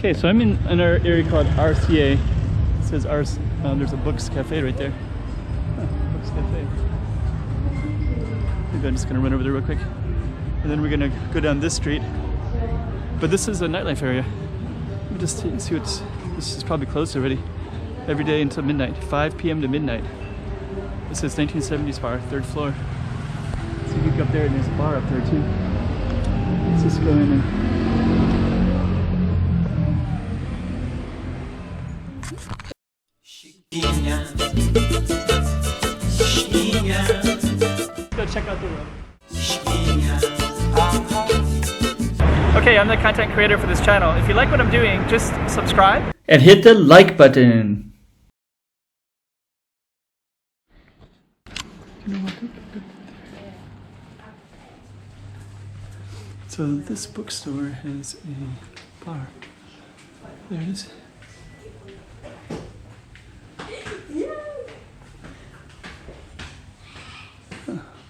Okay, so I'm in our area called RCA. It says there's a Books Cafe right there. Books Cafe. Maybe I'm just gonna run over there real quick. And then we're gonna go down this street. But this is a nightlife area. Let me just see what's, this is probably closed already. Every day until midnight, 5 p.m. to midnight. This is 1970s bar, 3rd floor. So you can go up there and there's a bar up there too. Let's just go in and go check out the room. Okay, I'm the content creator for this channel. If you like what I'm doing, just subscribe and hit the like button. So this bookstore has a bar. There it is.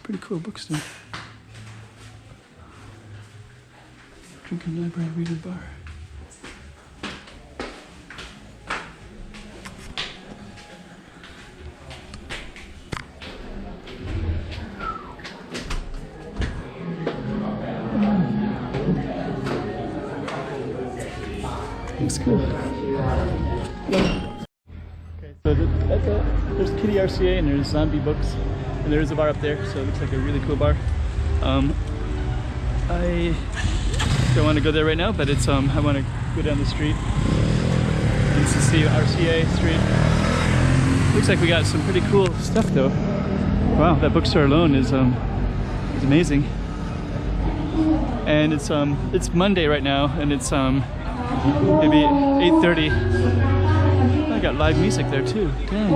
Pretty cool bookstore. Drinking library, reader bar. Looks cool. Okay, so there's Kitty RCA and there's Zombie Books. And there is a bar up there, so it looks like a really cool bar. I don't want to go there right now, but it's I want to go down the street. This is the RCA street. Looks like we got some pretty cool stuff though. Wow, that bookstore alone is amazing. And it's Monday right now, and it's maybe 8:30. I got live music there too. Dang.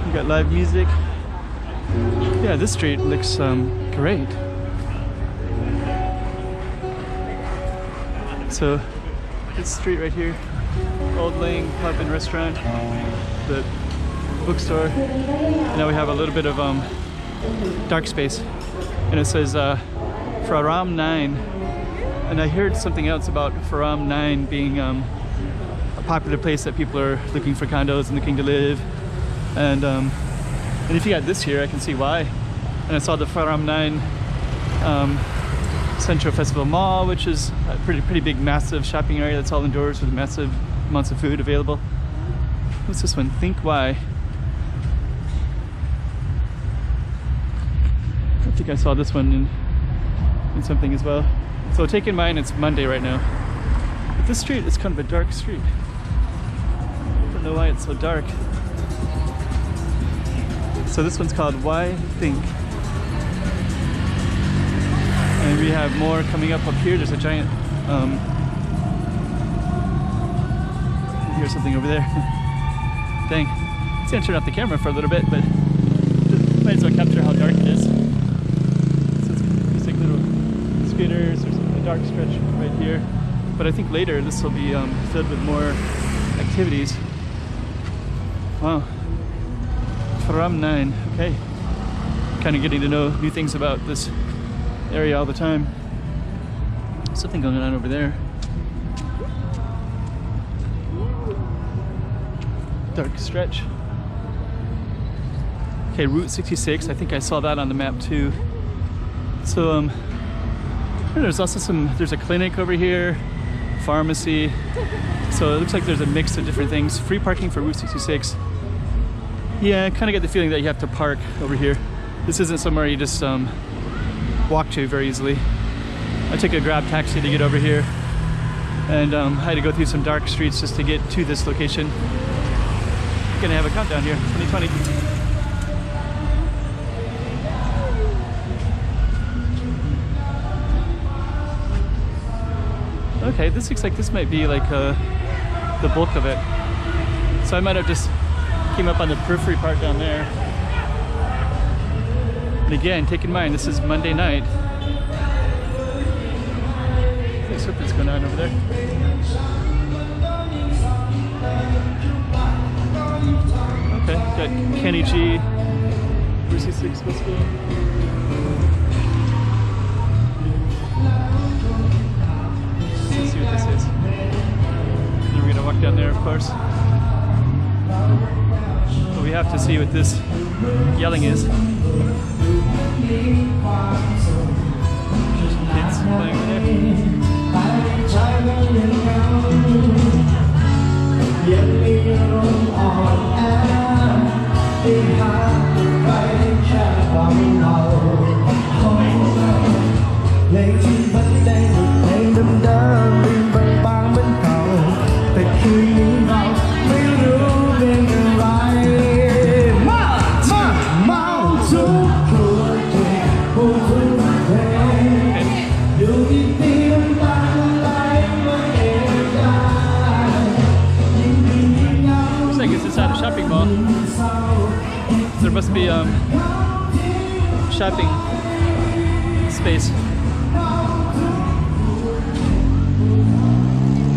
We got live music. Yeah, this street looks great. So this street right here, Old Lang Pub and Restaurant, the bookstore. And now we have a little bit of dark space, and it says Faram 9. And I heard something else about Faram 9 being a popular place that people are looking for condos and looking to live. And if you got this here, I can see why. And I saw the Faram 9 Central Festival Mall, which is a pretty big, massive shopping area that's all indoors with massive amounts of food available. What's this one? Think Why. I think I saw this one in something as well. So take in mind it's Monday right now. But this street is kind of a dark street. I don't know why it's so dark. So this one's called Why Think. And we have more coming up here. There's a giant, here's something over there. Dang, it's gonna turn off the camera for a little bit, but might as well capture how dark it is. So it's like little scooters, there's a dark stretch right here. But I think later this will be filled with more activities. Wow. Faram 9, okay. Kind of getting to know new things about this area all the time. Something going on over there. Dark stretch. Okay, Route 66, I think I saw that on the map too. So there's also there's a clinic over here, pharmacy. So it looks like there's a mix of different things. Free parking for Route 66. Yeah, I kind of get the feeling that you have to park over here. This isn't somewhere you just walk to very easily. I took a Grab taxi to get over here, and I had to go through some dark streets just to get to this location. We're gonna have a countdown here, 2020. Okay, this looks like this might be like the bulk of it. So I might have just came up on the periphery part down there. And again, take in mind, this is Monday night. There's something's going on over there. Okay, got Kenny G, RCA whiskey. to see what this yelling is. Kids playing over there. Shopping mall. There must be shopping space.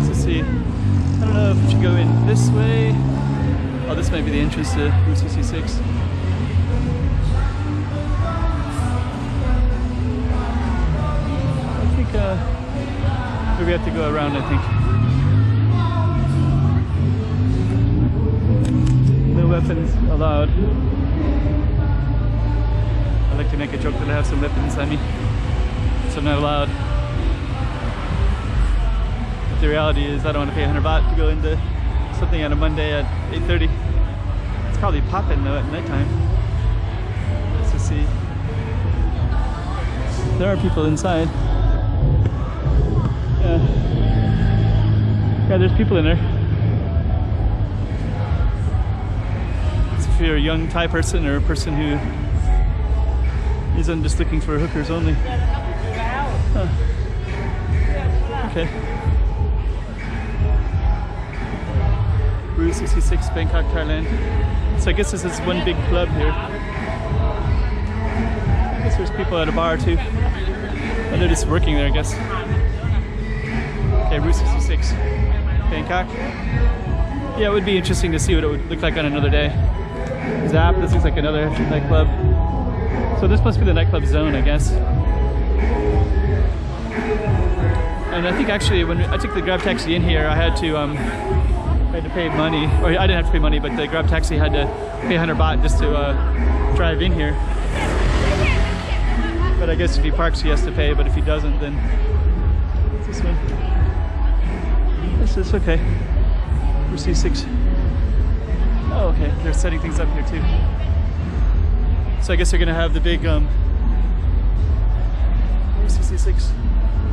Let's see. I don't know if we should go in this way. Oh, this might be the entrance to Route 66. I think maybe we have to go around, I think. Weapons allowed. I like to make a joke that I have some weapons on me, so I'm not allowed. But the reality is I don't want to pay 100 baht to go into something on a Monday at 8:30. It's probably popping though at nighttime. Let's just see. There are people inside. Yeah, there's people in there. If you're a young Thai person or a person who isn't just looking for hookers only. Huh. Okay. Route 66, Bangkok, Thailand. So I guess this is one big club here. I guess there's people at a bar too. Oh, they're just working there, I guess. Okay, Route 66, Bangkok. Yeah, it would be interesting to see what it would look like on another day. Zap, this looks like another nightclub. So this must be the nightclub zone, I guess. And I think actually when I took the Grab taxi in here, I had to pay money, or I didn't have to pay money, but the Grab taxi had to pay 100 baht just to drive in here. But I guess if he parks, he has to pay, but if he doesn't, then what's this one? This is okay. We're C6. Oh, okay. They're setting things up here too. So I guess they're gonna have the big CC6.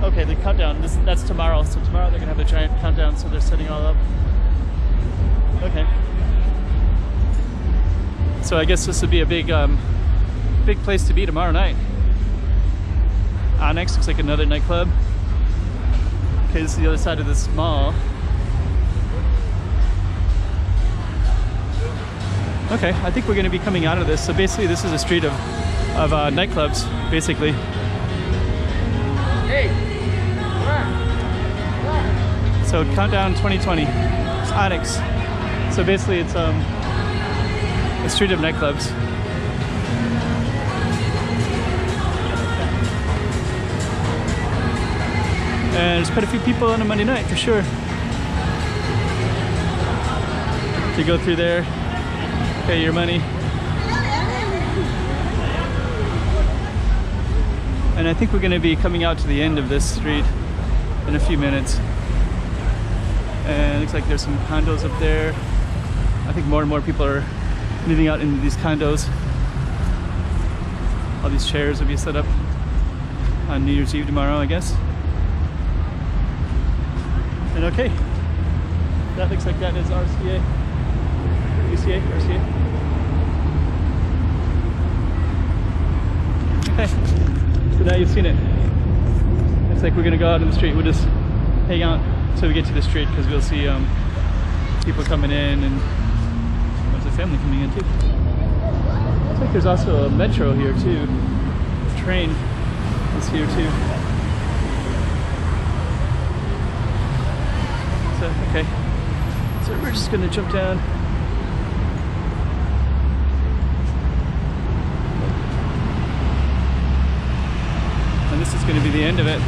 Okay, the countdown. That's tomorrow. So tomorrow they're gonna have the giant countdown. So they're setting all up. Okay. So I guess this would be a big, big place to be tomorrow night. Onyx looks like another nightclub. Okay, this is the other side of this mall. Okay, I think we're going to be coming out of this. So basically this is a street of nightclubs, basically. Hey. So Countdown 2020, Onyx. So basically it's a street of nightclubs. And there's quite a few people on a Monday night for sure. To go through there. Pay your money. And I think we're going to be coming out to the end of this street in a few minutes. And it looks like there's some condos up there. I think more and more people are moving out into these condos. All these chairs will be set up on New Year's Eve tomorrow, I guess. And okay, that looks like that is RCA. RCA. Okay, so now you've seen it. Looks like we're gonna go out in the street. We'll just hang out until we get to the street because we'll see people coming in and there's a family coming in too. Looks like there's also a metro here too. The train is here too. So, okay, so we're just gonna jump down. And this is going to be the end of it.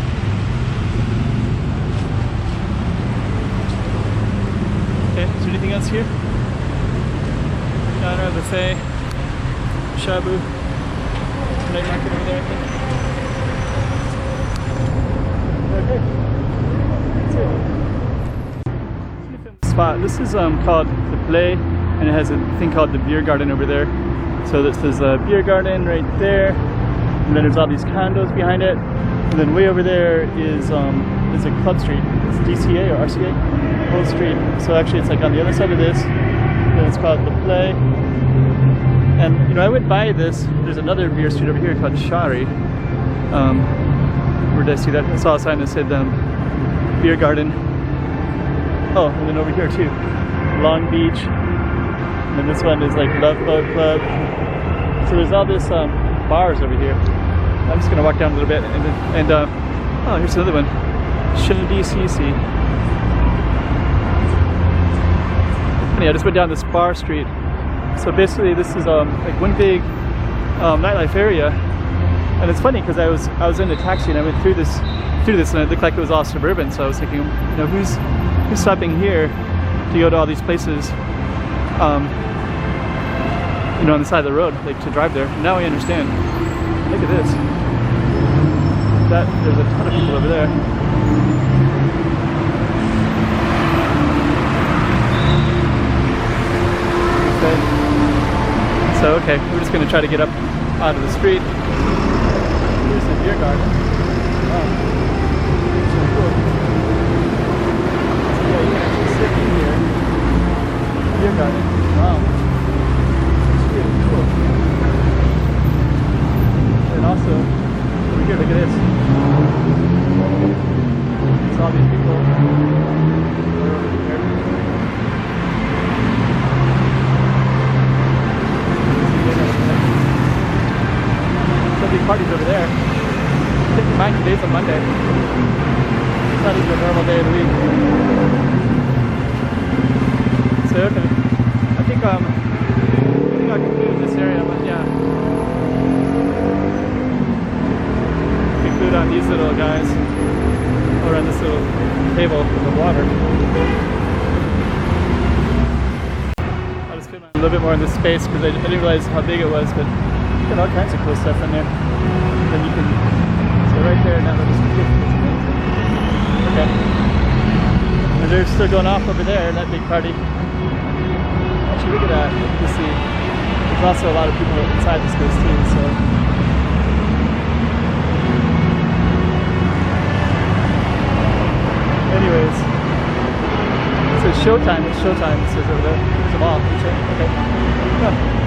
Okay, is there anything else here? No, China buffet, shabu, night market over there, I think. Okay. That's it. Spot. This is called the Play, and it has a thing called the beer garden over there. So this is a beer garden right there, and then there's all these condos behind it, and then way over there is a club street. It's DCA or RCA, whole street. So actually it's like on the other side of this, and it's called the Play. And you know, I went by this. There's another beer street over here called Shari. Where did I see that? I saw a sign that said beer garden. Oh, and then over here too, Long Beach. And this one is like Love Boat Club. So there's all this bars over here. I'm just gonna walk down a little bit and oh, here's another one, DCC. Yeah, I just went down this bar street. So basically, this is like one big nightlife area, and it's funny because I was in a taxi and I went through this, and it looked like it was all suburban. So I was thinking, you know, who's stopping here to go to all these places, you know, on the side of the road, like to drive there. Now I understand. Look at this. There's a ton of people over there. Okay. So okay, we're just gonna try to get up out of the street. Here's the beer garden. Wow. So cool. So yeah, you can actually sit in here. Beer garden. Wow. Cool. And also, over here, look at this. It's all these people. They're over here. Some big parties over there. I think mine today's on Monday. It's not even a normal day of the week. So okay. I think I conclude this area, but yeah. Conclude on these little guys around this little table with the water. I just put a little bit more in this space because I didn't realize how big it was, but you got all kinds of cool stuff in there. And then you can, so right there in that little street, it's amazing. Okay. And they're still going off over there in that big party. Actually, look at that. You see, there's also a lot of people inside this place too, so. Anyways, so it's showtime. It says over there. There's a mall. Okay. Yeah.